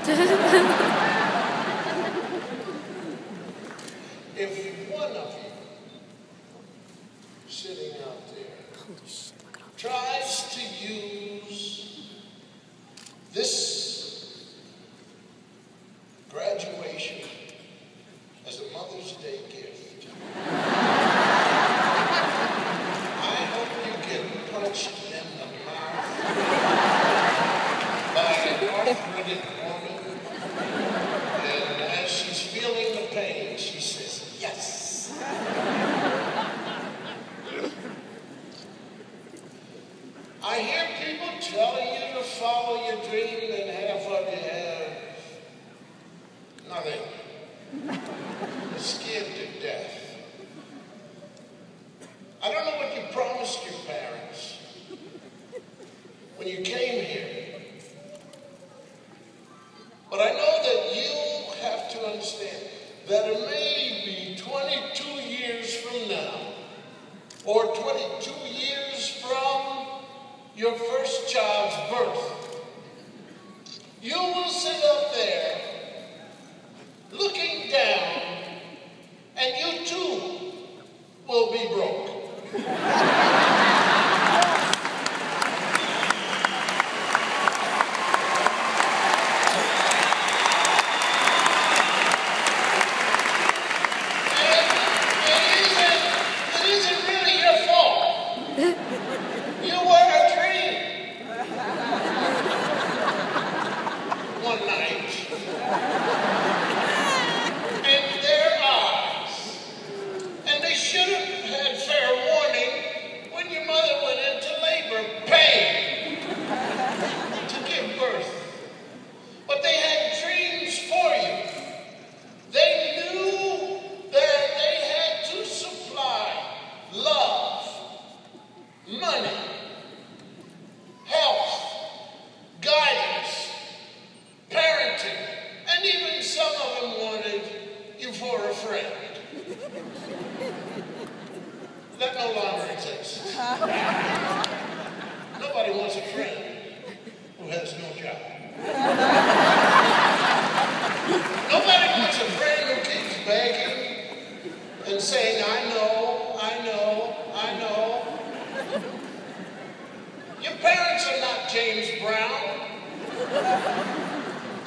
If one of you sitting out there tries to use this graduation as a Mother's Day gift, I hope you get punched in the mouth by an arthritic woman, and as she's feeling the pain, she says, yes. I hear people telling you to follow your dream, and half of you have nothing. You're scared to death. I don't know what you promised your parents when you came here, but I know that you have to understand that it may be 22 years from now, or 22 years from your first child's birth, you will sit up there looking down, and you too will be broke. That no longer exists. Nobody wants a friend who has no job. Nobody wants a friend who keeps begging and saying, I know, I know, I know. Your parents are not James Brown.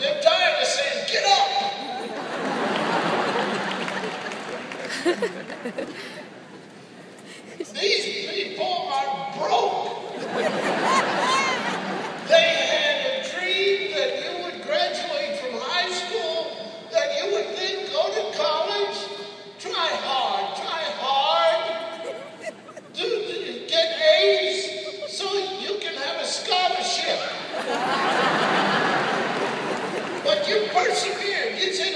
They're tired of saying, get up. These people are broke. They had a dream that you would graduate from high school, that you would then go to college, try hard, get A's so you can have a scholarship. But you persevered. You said,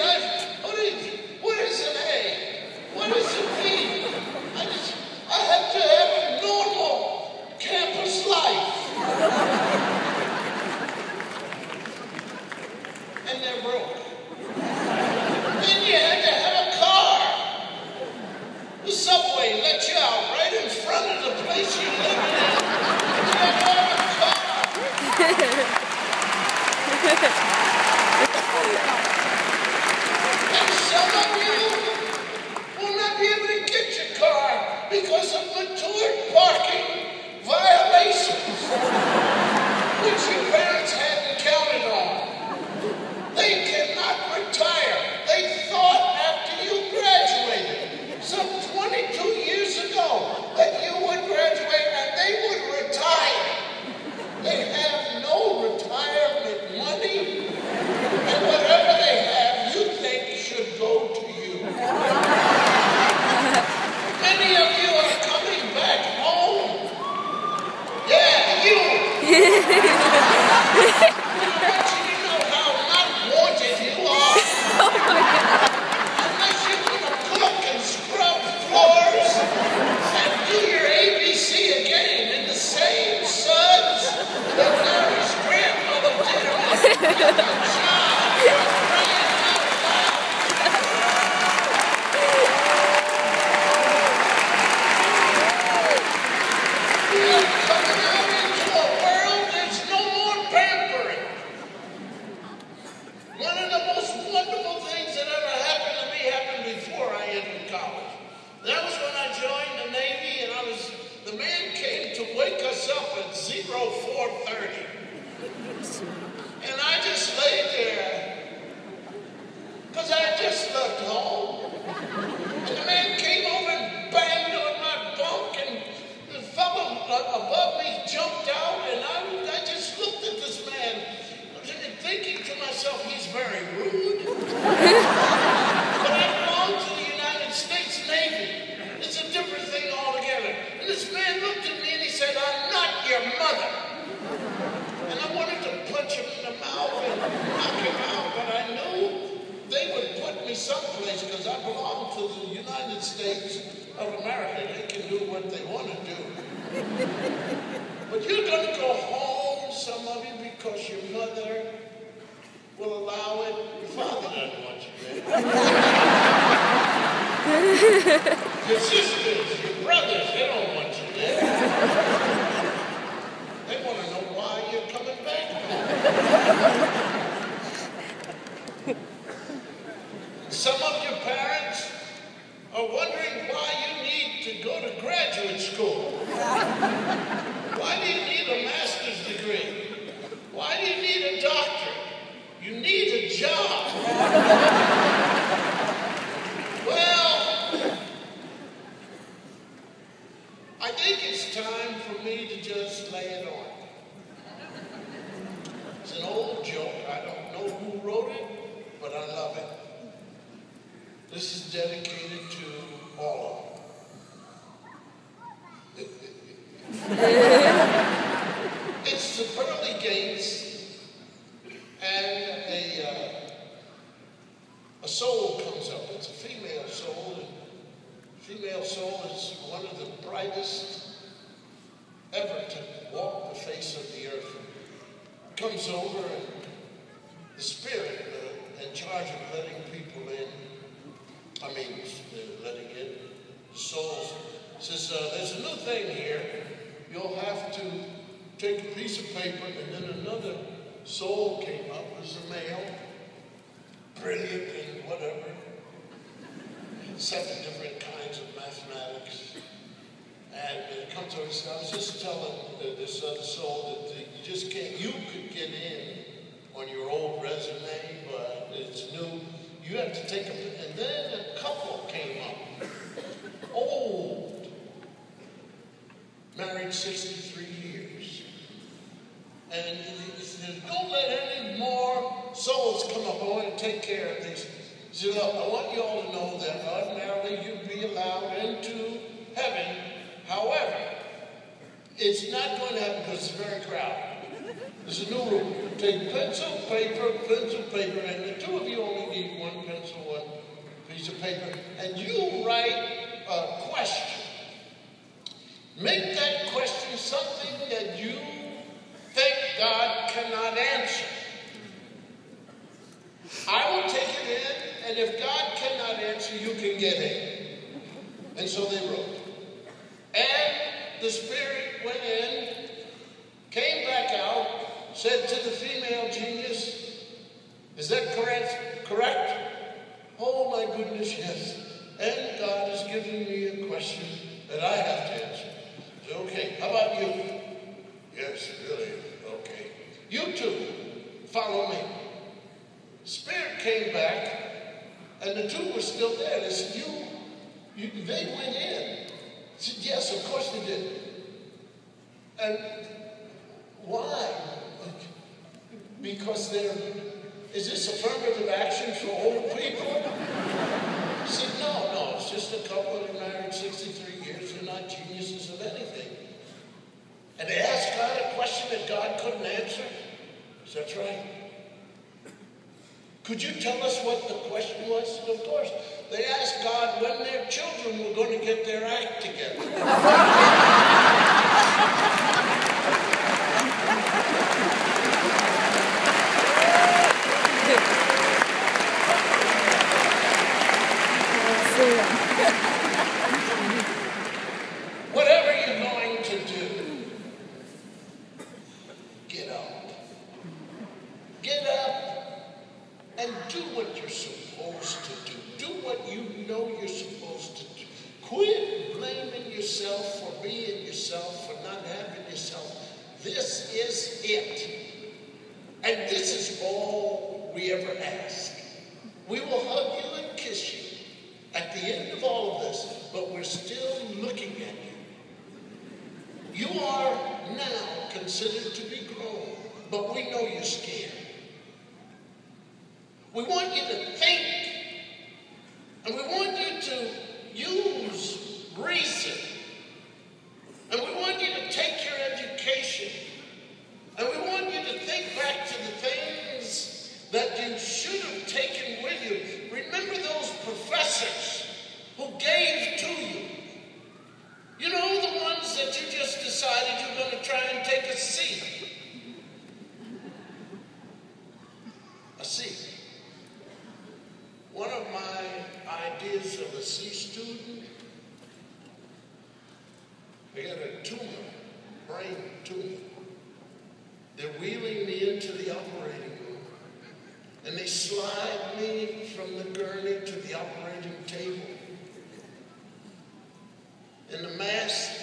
what is an A? What is a B? I have to have a normal campus life. And they're broke. Then you had to have a car. The subway let you out right in front of the place you live in. You had to have a car. And some of you will not be able to get your car because of matured parking violations, which your parents hadn't counted on. They cannot retire. They thought after you graduated, some 22 years ago, that you would graduate and they would retire. They have no retirement money, and whatever they have, you think should go to you. Many of you are coming back home. Yeah, you. I bet you know how not wanted you are. Unless you're going to cook and scrub floors and do your ABC again in the same suds that Larry's grandmother did on his job. above me jumped out, and I just looked at this man, thinking to myself, he's very rude. But I belong to the United States Navy. It's a different thing altogether. And this man looked at me and he said, I'm not your mother. And I wanted to punch him in the mouth and knock him out, but I knew they would put me someplace because I belong to the United States of America. They can do what they want to do. But you're going to go home, some of you, because your mother will allow it. Your father doesn't want you there. Your sisters, your brothers, they don't want you there. They want to know why you're coming back home. Some of your parents are wondering why you need to go to graduate school. Why do you need a master's degree? Why do you need a doctorate? You need a job. Well, I think it's time for me to just lay it on. It's an old joke. I don't know who wrote it, but I love it. This is dedicated to all of them. It's the pearly gates, and a soul comes up. It's a female soul, and female soul is one of the brightest ever to walk the face of the earth. Comes over, and the spirit in charge of letting people in, letting in the souls, says, there's a new thing here. You'll have to take a piece of paper, and then another soul came up as a male, brilliant and whatever, 7 different kinds of mathematics. And it comes to us, I was just telling this other soul that you could get in on your old resume, but it's new. You have to take and then a couple came up, old, married 63 years. And he said, don't let any more souls come up. I want to take care of these. He said, look, I want you all to know that ordinarily you'd be allowed into heaven. However, it's not going to happen because it's very crowded. There's a new rule. Take pencil, paper, and the 2 of you only need 1 pencil, 1 piece of paper, and you write a question. Make that question something that you think God cannot answer. I will take it in, and if God cannot answer, you can get in. And so they wrote. And the spirit went in, came back out, said to the female genius, is that correct? Oh my goodness, yes. And God has given me a question that I have to answer. So, okay, how about you? Yes, really, okay. You 2, follow me. Spirit came back, and the 2 were still there. They said, they went in. I said, yes, of course they did. And why? Because is this affirmative action for old people? I said, no, it's just a couple that are married 63 years. They're not geniuses of anything. And they asked God a question that God couldn't answer. That's right. Could you tell us what the question was? And of course, they asked God when their children were going to get their act together. Whatever you're going to do, get up. Get up and do what you're supposed to do. Do what you know you're supposed to do. Quit blaming yourself for being yourself, for not having yourself. This is it. And this is all we ever ask. We will hug you and kiss you at the end of all of this, but we're still looking at you. You are now considered to be grown, but we know you're scared. We want you to think, and we want you to use reason, and we want you to take your education, and we want you to think back to the things that you should have taken with you. Remember those professors who gave to you. You know, the ones that you just decided you're going to try and take a C. A C. One of my ideas of a C student, they got a tumor, brain tumor. They're wheeling me into the operating room, and they slide me from the gurney to the operating table. And the masked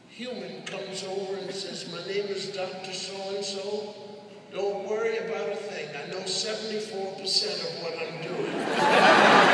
human comes over and says, "My name is Dr. So-and-so. Don't worry about a thing. I know 74% of what I'm doing."